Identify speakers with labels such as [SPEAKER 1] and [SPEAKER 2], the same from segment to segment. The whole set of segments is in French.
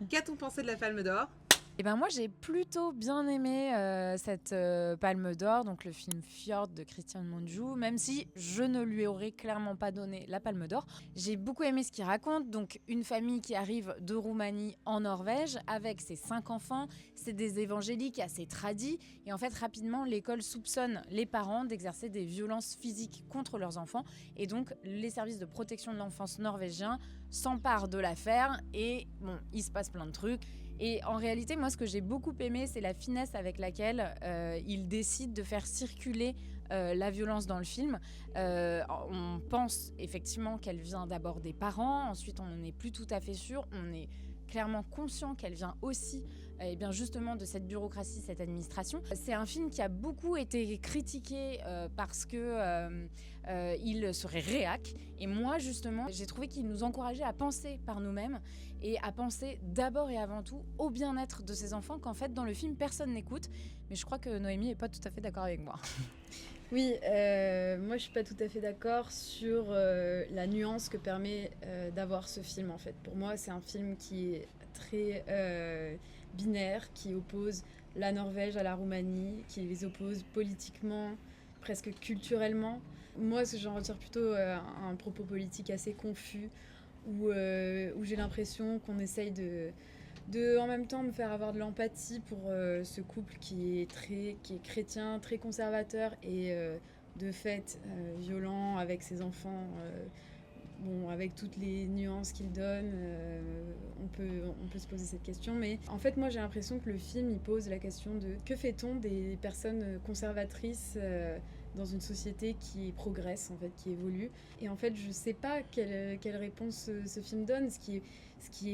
[SPEAKER 1] Qu'a-t-on pensé de la Palme d'Or ?
[SPEAKER 2] Eh ben moi, j'ai plutôt bien aimé cette Palme d'Or, donc le film Fjord de Christian Mungiu, même si je ne lui aurais clairement pas donné la Palme d'Or. J'ai beaucoup aimé ce qu'il raconte, donc une famille qui arrive de Roumanie en Norvège avec ses 5 enfants, c'est des évangéliques assez tradis, et en fait rapidement l'école soupçonne les parents d'exercer des violences physiques contre leurs enfants, et donc les services de protection de l'enfance norvégiens s'emparent de l'affaire, et bon, il se passe plein de trucs. Et en réalité, moi, ce que j'ai beaucoup aimé, c'est la finesse avec laquelle il décide de faire circuler la violence dans le film. On pense effectivement qu'elle vient d'abord des parents, ensuite on n'en est plus tout à fait sûr, on est clairement conscient qu'elle vient aussi bien justement de cette bureaucratie, cette administration. C'est un film qui a beaucoup été critiqué parce que il serait réac. Et moi, justement, j'ai trouvé qu'il nous encourageait à penser par nous-mêmes et à penser d'abord et avant tout au bien-être de ces enfants qu'en fait, dans le film, personne n'écoute. Mais je crois que Noémie n'est pas tout à fait d'accord avec moi.
[SPEAKER 3] Oui, moi je suis pas tout à fait d'accord sur la nuance que permet d'avoir ce film en fait. Pour moi, c'est un film qui est très binaire, qui oppose la Norvège à la Roumanie, qui les oppose politiquement, presque culturellement. Moi, j'en retire plutôt un propos politique assez confus, où j'ai l'impression qu'on essaye de en même temps me faire avoir de l'empathie pour ce couple qui est chrétien, très conservateur et de fait violent avec ses enfants. Bon, avec toutes les nuances qu'il donne, on peut se poser cette question. Mais en fait, moi, j'ai l'impression que le film, il pose la question de que fait-on des personnes conservatrices dans une société qui progresse, en fait, qui évolue. Et en fait, je sais pas quelle réponse ce film donne, ce qui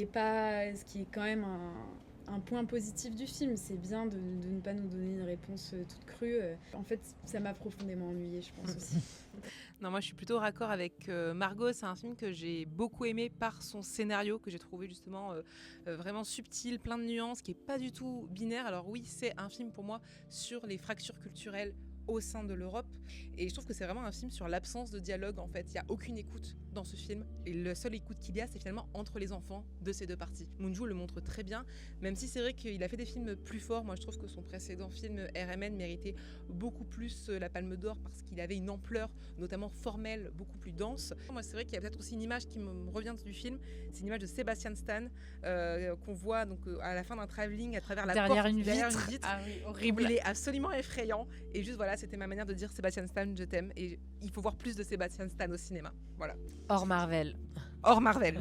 [SPEAKER 3] est quand même un point positif du film. C'est bien de ne pas nous donner une réponse toute crue. En fait, ça m'a profondément ennuyée, je pense aussi.
[SPEAKER 1] Non, moi je suis plutôt raccord avec Margot. C'est un film que j'ai beaucoup aimé par son scénario, que j'ai trouvé justement vraiment subtil, plein de nuances, qui est pas du tout binaire. Alors oui, c'est un film pour moi sur les fractures culturelles au sein de l'Europe, et je trouve que c'est vraiment un film sur l'absence de dialogue. En fait, il n'y a aucune écoute dans ce film, et la seule écoute qu'il y a, c'est finalement entre les enfants de ces deux parties. Mungiu le montre très bien, même si c'est vrai qu'il a fait des films plus forts. Moi je trouve que son précédent film RMN méritait beaucoup plus la Palme d'Or, parce qu'il avait une ampleur notamment formelle beaucoup plus dense. Moi c'est vrai qu'il y a peut-être aussi une image qui me revient du film, c'est une image de Sebastian Stan qu'on voit donc à la fin d'un travelling à travers la
[SPEAKER 2] Derrière
[SPEAKER 1] porte,
[SPEAKER 2] une
[SPEAKER 1] derrière
[SPEAKER 2] vitre.
[SPEAKER 1] une vitre.
[SPEAKER 2] Ah oui, horrible.
[SPEAKER 1] Il est absolument effrayant, et juste voilà, c'était ma manière de dire Sebastian Stan, je t'aime, et il faut voir plus de Sebastian Stan au cinéma. Voilà.
[SPEAKER 2] Hors Marvel.
[SPEAKER 1] Hors Marvel.